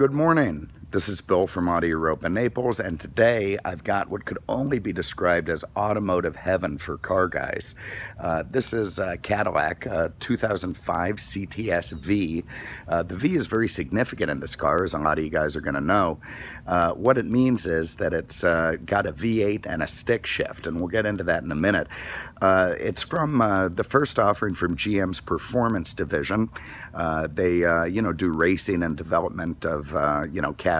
Good morning. This is Bill from Europa, Naples, and today I've got what could only be described as automotive heaven for car guys. This is Cadillac 2005 CTS-V. The V is very significant in this car, as a lot of you guys are going to know. What it means is that it's got a V8 and a stick shift, and we'll get into that in a minute. It's from the first offering from GM's performance division. They do racing and development of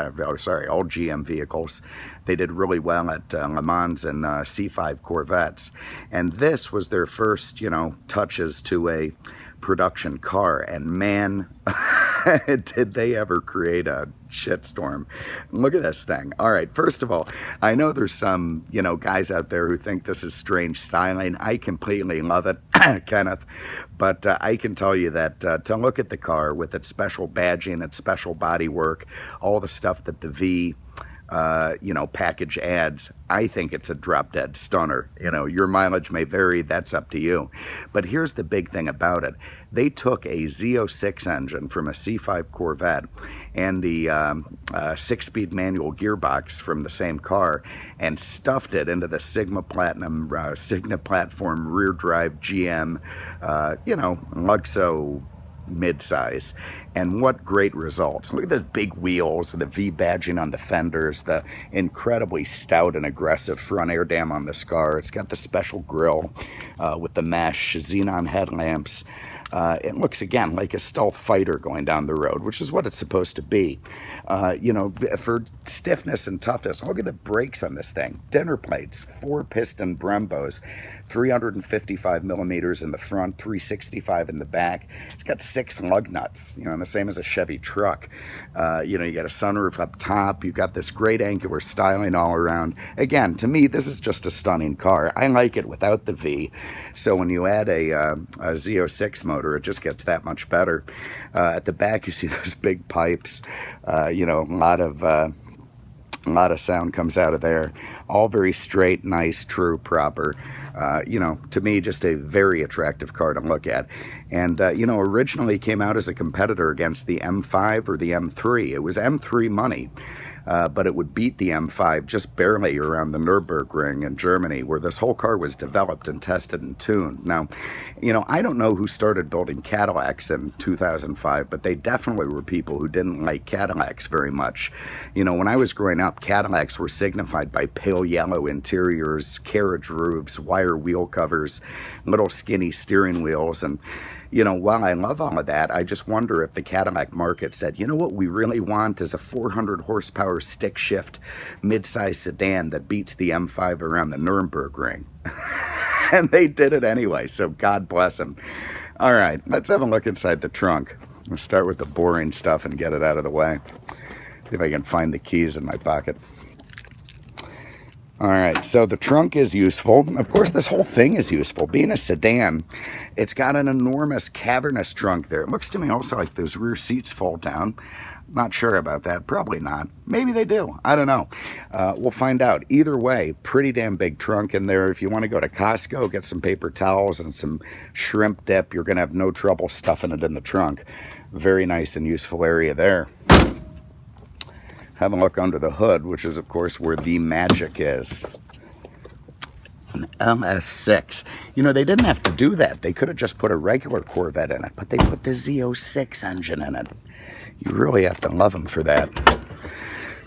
all GM vehicles. They did really well at Le Mans and C5 Corvettes, and this was their first touches to a production car, and man did they ever create a shitstorm. Look at this thing. All right, first of all, I know there's some guys out there who think this is strange styling. I completely love it, Kenneth, but I can tell you that to look at the car with its special badging, its special body work, all the stuff that the V package adds, I think it's a drop dead stunner. Your mileage may vary, that's up to you. But here's the big thing about it. They took a Z06 engine from a C5 Corvette and the 6-speed manual gearbox from the same car and stuffed it into the Sigma Platform rear drive GM, Luxo midsize, and what great results. Look at the big wheels, the V badging on the fenders, the incredibly stout and aggressive front air dam on this car. It's got the special grille with the mesh, xenon headlamps. It looks again like a stealth fighter going down the road, which is what it's supposed to be. For stiffness and toughness, look at the brakes on this thing. Dinner plates, 4-piston Brembos, 355 millimeters in the front, 365 in the back. It's got 6 lug nuts, the same as a Chevy truck. You got a sunroof up top. You've got this great angular styling all around. Again, to me, this is just a stunning car. I like it without the V. So when you add a Z06 motor, it just gets that much better. At the back, you see those big pipes. A lot of sound comes out of there. All very straight, nice, true, proper. To me, just a very attractive car to look at. And, originally came out as a competitor against the M5 or the M3. It was M3 money. But it would beat the M5 just barely around the Nürburgring in Germany, where this whole car was developed and tested and tuned. Now, I don't know who started building Cadillacs in 2005, but they definitely were people who didn't like Cadillacs very much. When I was growing up, Cadillacs were signified by pale yellow interiors, carriage roofs, wire wheel covers, little skinny steering wheels, and while I love all of that, I just wonder if the Cadillac market said, what we really want is a 400 horsepower stick shift midsize sedan that beats the M5 around the Nürburgring. And they did it anyway, so God bless them. All right, let's have a look inside the trunk. We'll start with the boring stuff and get it out of the way. See if I can find the keys in my pocket. All right, so the trunk is useful. Of course, this whole thing is useful. Being a sedan, it's got an enormous cavernous trunk there. It looks to me also like those rear seats fall down. Not sure about that. Probably not. Maybe they do. I don't know. We'll find out. Either way, pretty damn big trunk in there. If you want to go to Costco, get some paper towels and some shrimp dip, you're going to have no trouble stuffing it in the trunk. Very nice and useful area there. Have a look under the hood, which is, of course, where the magic is. An LS6. They didn't have to do that. They could have just put a regular Corvette in it, but they put the Z06 engine in it. You really have to love them for that.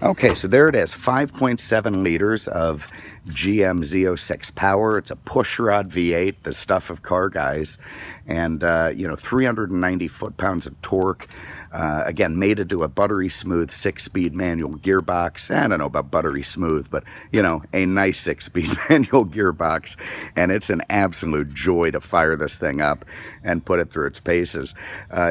Okay, so there it is. 5.7 liters of GM Z06 power. It's a pushrod V8, the stuff of car guys, and 390 foot-pounds of torque. Again, made into a buttery smooth 6-speed manual gearbox. I don't know about buttery smooth, but a nice 6-speed manual gearbox, and it's an absolute joy to fire this thing up and put it through its paces.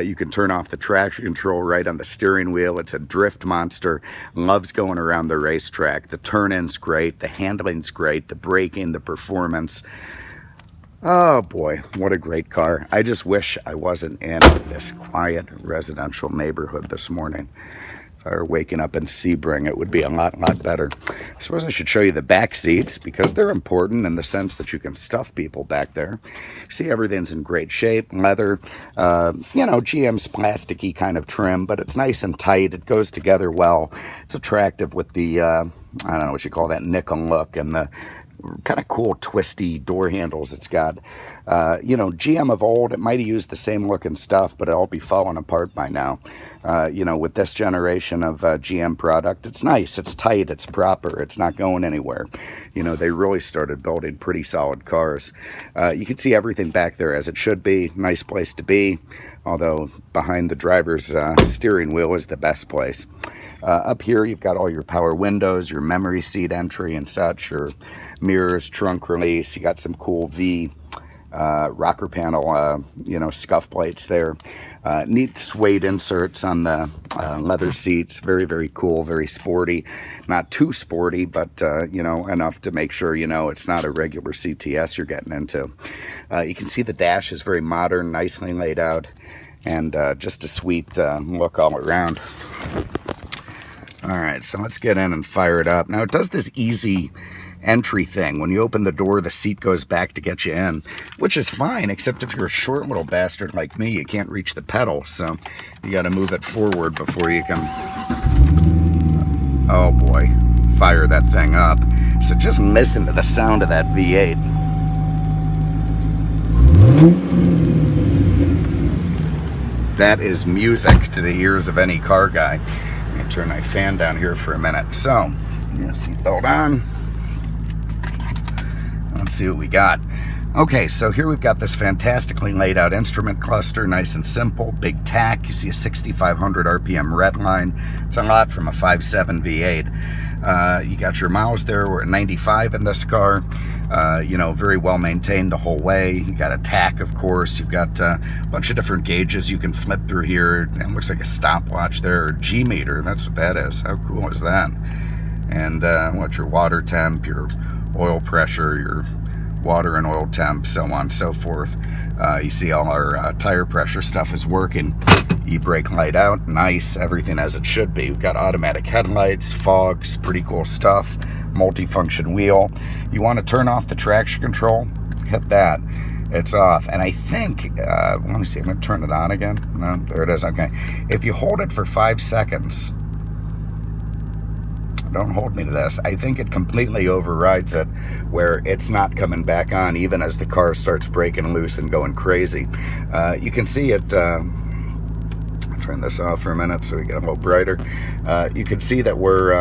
You can turn off the traction control right on the steering wheel. It's a drift monster. Loves going around the racetrack. The turn-in's great, the handling's great, the braking, the performance. Oh boy, what a great car. I just wish I wasn't in this quiet residential neighborhood this morning. If I were waking up in Sebring, it would be a lot better. I suppose I should show you the back seats because they're important in the sense that you can stuff people back there. See, everything's in great shape, leather, you know, GM's plasticky kind of trim, but it's nice and tight. It goes together well. It's attractive with the, I don't know what you call that, nickel look and the kind of cool twisty door handles it's got. You know, GM of old, it might have used the same looking stuff, but it'll all be falling apart by now. You know, with this generation of GM product, it's nice, it's tight, it's proper, it's not going anywhere. You know, they really started building pretty solid cars. You can see everything back there as it should be. Nice place to be, although behind the driver's steering wheel is the best place. Up here, you've got all your power windows, your memory seat entry and such, your mirrors, trunk release. You got some cool V rocker panel, you know, scuff plates there. Neat suede inserts on the leather seats. Very cool, very sporty. Not too sporty, but, you know, enough to make sure, you know, it's not a regular CTS you're getting into. You can see the dash is very modern, nicely laid out, and just a sweet look all around. Alright, so let's get in and fire it up. Now, it does this easy entry thing. When you open the door, the seat goes back to get you in, which is fine, except if you're a short little bastard like me, you can't reach the pedal, so you got to move it forward before you can, oh boy, fire that thing up. So just listen to the sound of that V8. That is music to the ears of any car guy. Let me turn my fan down here for a minute. So, seatbelt on. Let's see what we got. Okay, so here we've got this fantastically laid out instrument cluster, nice and simple, big tack. You see a 6,500 RPM red line. It's a lot from a 5.7 V8. You got your miles there. We're at 95 in this car. You know, very well maintained the whole way. You got a tack, of course. You've got a bunch of different gauges you can flip through here. It looks like a stopwatch there, or G meter. That's what that is. How cool is that? And what's your water temp, your oil pressure, your water and oil temp, so on and so forth. You see all our tire pressure stuff is working. E-brake light out, nice, everything as it should be. We've got automatic headlights, fogs, pretty cool stuff, multi-function wheel. You want to turn off the traction control, hit that, it's off. And I think, let me see, I'm going to turn it on again. No, there it is, okay. If you hold it for 5 seconds, don't hold me to this, I think it completely overrides it, where it's not coming back on even as the car starts breaking loose and going crazy. You can see it, turn this off for a minute so we get a little brighter. You can see that we're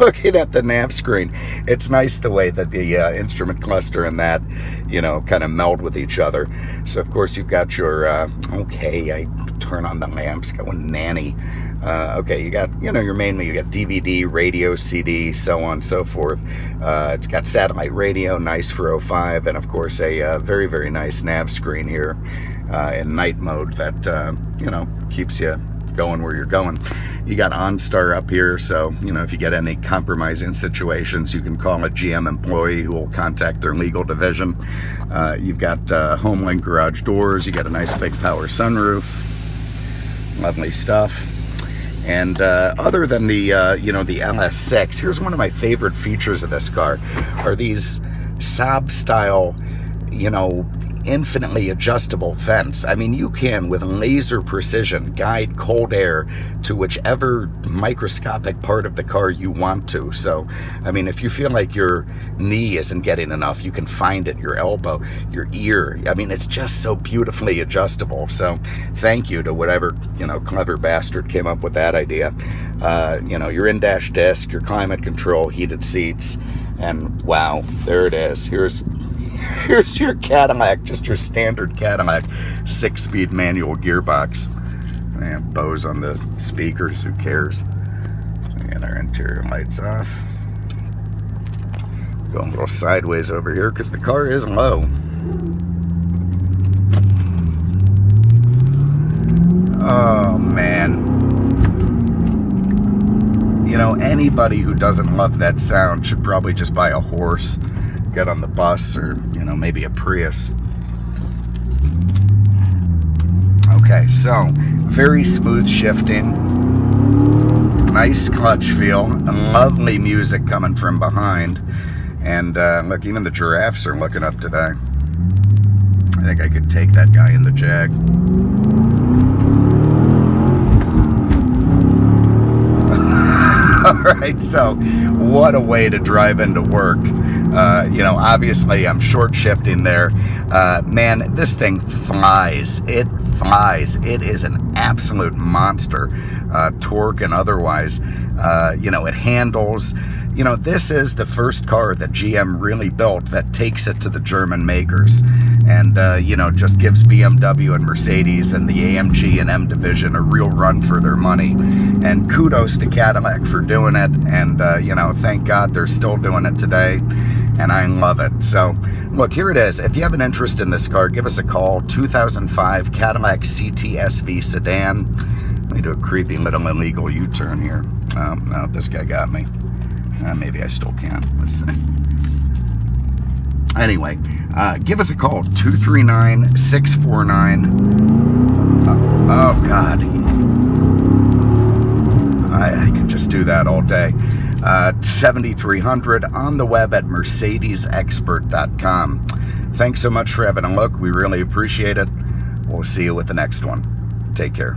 looking at the nav screen. It's nice the way that the instrument cluster and that, you know, kind of meld with each other. So of course you've got your, okay, I turn on the lamps, going nanny. Okay, you got, you know, your main, you got DVD, radio, CD, so on and so forth. It's got satellite radio, nice for 05, and of course a very nice nav screen here in night mode that, you know, keeps you going where you're going. You got OnStar up here, so, you know, if you get any compromising situations, you can call a GM employee who will contact their legal division. You've got HomeLink garage doors. You got a nice big power sunroof. Lovely stuff. And other than the, you know, the LS6, here's one of my favorite features of this car, are these Saab style, you know, infinitely adjustable vents. I mean, you can, with laser precision, guide cold air to whichever microscopic part of the car you want to. So, I mean, if you feel like your knee isn't getting enough, you can find it, your elbow, your ear. I mean, it's just so beautifully adjustable. So, thank you to whatever, you know, clever bastard came up with that idea. You know, your in-dash disc, your climate control, heated seats, and wow, there it is. Here's your Cadillac, just your standard Cadillac 6-speed manual gearbox. They have Bose on the speakers, who cares? So we got our interior lights off. Going a little sideways over here because the car is low. Oh man. You know, anybody who doesn't love that sound should probably just buy a horse, get on the bus, or, you know, maybe a Prius. Okay, so very smooth shifting. Nice clutch feel, lovely music coming from behind. And look, even the giraffes are looking up today. I think I could take that guy in the Jag. Alright, so what a way to drive into work. You know, obviously I'm short shifting there. Man, this thing flies. It flies. It is an absolute monster, torque and otherwise. You know, it handles. You know, this is the first car that GM really built that takes it to the German makers, and you know, just gives BMW and Mercedes and the AMG and M division a real run for their money. And kudos to Cadillac for doing it, and you know, thank God they're still doing it today, and I love it. So look, here it is. If you have an interest in this car, give us a call. 2005 Cadillac CTS-V Sedan. Let me do a creepy little illegal U-turn here. Oh, no, this guy got me. Maybe I still can. Let's see. Anyway, give us a call. 239-649. Oh, God. I could just do that all day. 7300 on the web at mercedesexpert.com. Thanks so much for having a look. We really appreciate it. We'll see you with the next one. Take care.